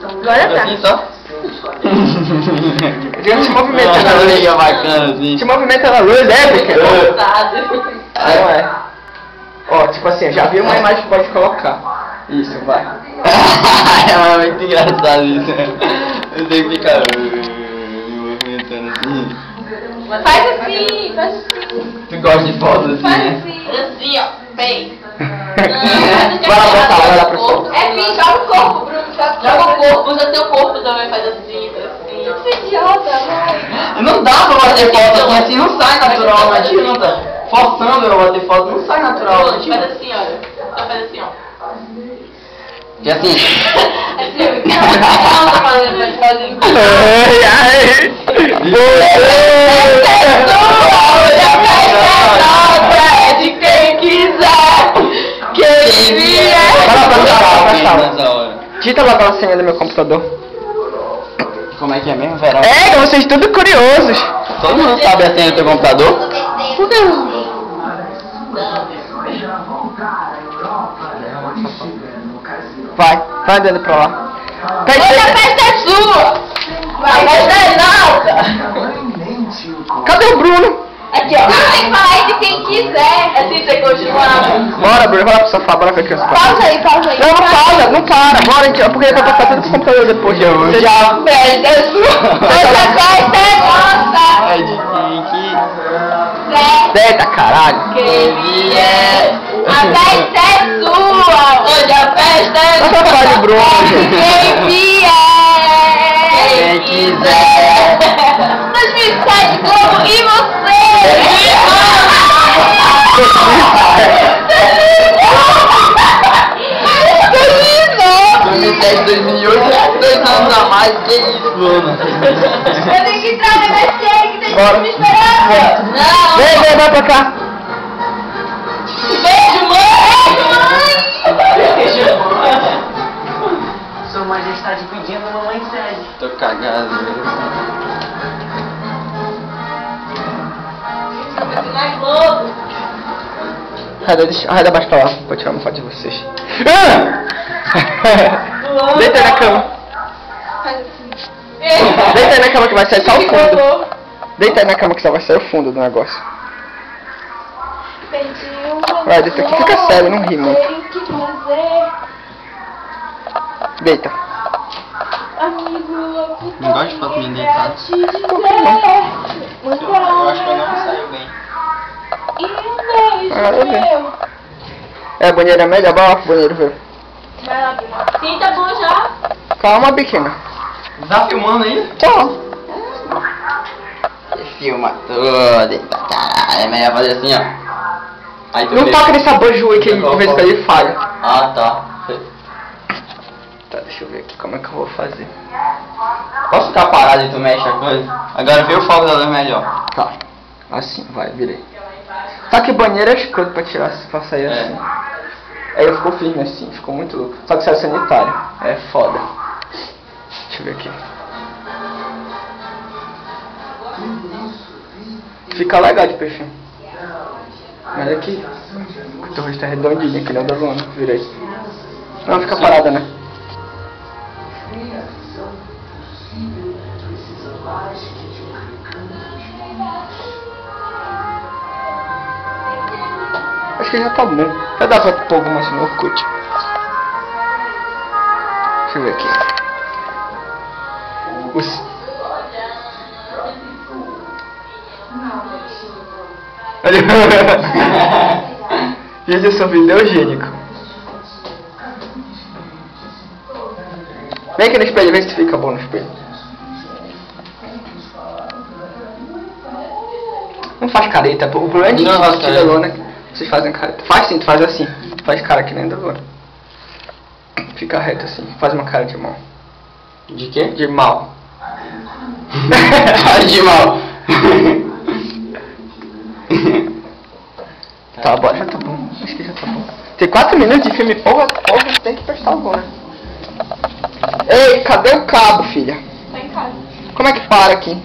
Agora tá. Assim só? Te movimenta na luz. Liga bacana, assim. Te movimenta na luz, é, porque... Gostado. Não é. Ó, tipo assim, já vi uma imagem que pode colocar. Isso, vai. É muito engraçado isso. Eu tenho que ficar me movimentando assim. Faz assim, faz assim. Tu gosta de foto assim, Faz né? assim. Assim, ó. Bem. Vai lá botar, vai lá pro sol. É sim, joga o corpo, Bruno. Joga o corpo, usa teu corpo também, faz assim, faz assim. Que idiota, vai. Não dá pra bater foto assim não sai natural, não adianta. Forçando eu bater foto não sai natural, não Faz adianta. assim, olha. Só faz assim, ó. E assim. Assim, não tá fazendo, mas fazendo. Ai, ai. É de quem quiser. Quem vier. Nessa hora. Digita logo a senha do meu computador. Como é que é mesmo, Verão? É, que vocês tudo curiosos. Todo mundo sabe a senha do teu computador? Por quê? Vai dando pra lá. Hoje a festa é sua. A festa é nossa. Cadê o Bruno? Aqui, ó. Não tem que falar de quem quiser. Assim você continuar. Bora, Bruno, vai lá pro sofá, bora ver aqui os pais. Pausa aí, pausa aí. Não, não pausa, não para. Bora, gente, porque eu vou passar tudo pro computador depois. Você já... Festa é sua. Hoje a festa é nossa. É de Deita, caralho. Quem vier. A festa é sua. Hoje a festa é Não só fale, Bruno. Quem vier. Quem quiser. 2007 Globo e você. 2010, 2008, 2 anos a mais, que isso, Bruno? Eu tenho que entrar no MSN que tem Bora. gente me esperando. Não. Vem, vai pra cá. Beijo, mãe. Beijo, mãe. Sua Majestade pedindo, a mamãe cede. Tô cagado, velho. Na Globo. Arreda mais pra lá, vou tirar uma foto de vocês. Deita aí na cama. Deita aí na cama que vai sair só o fundo. Deita aí na cama que só vai sair o fundo do negócio. Vai, deita aqui, fica sério, não ri muito. Deita. Não gosto de foto minha deitada. Eu acho que eu não saio bem. É, banheiro é melhor, bora lá pro banheiro ver. Vai lá, Bruno. Sim, tá bom já. Calma, biquina. Tá filmando aí? Tchau. Filma tudo, eita caralho, é melhor fazer assim, ó. Aí tu Não vê. toca nesse abajur aí que de vez em quando ele falha. Ah, tá. Tá, deixa eu ver aqui como é que eu vou fazer. Posso ficar parado e tu mexe a coisa? Agora vê o foco da luz melhor. Tá, assim, vai, virei. Só que banheiro é escroto pra tirar, pra sair É. assim. Aí eu ficou firme assim, ficou muito louco. Só que saiu sanitário, é foda. Deixa eu ver aqui. Fica legal de peixinho. Mas aqui, o teu rosto é redondinho, que nem o da Luana, virei. Não, fica parada, né? Acho que já tá bom. Já dá pra pôr alguma assim no Orkut. Deixa eu ver aqui. Gente, eu sou videogênico. Vem aqui no espelho, vê se fica bom no espelho. Não faz careta, o problema é de Não, aqui da Lona. Vocês fazem careta. Faz sim, tu faz assim. Faz cara que nem da Lona. Fica reto assim, faz uma cara de mal. De quê? De mal. Cara de mal. Tá, bora, já tá bom. Acho que já tá bom. Tem 4 minutos de filme, porra, tem que prestar agora. Ei, cadê o cabo, filha? Tá em casa. Como é que para aqui?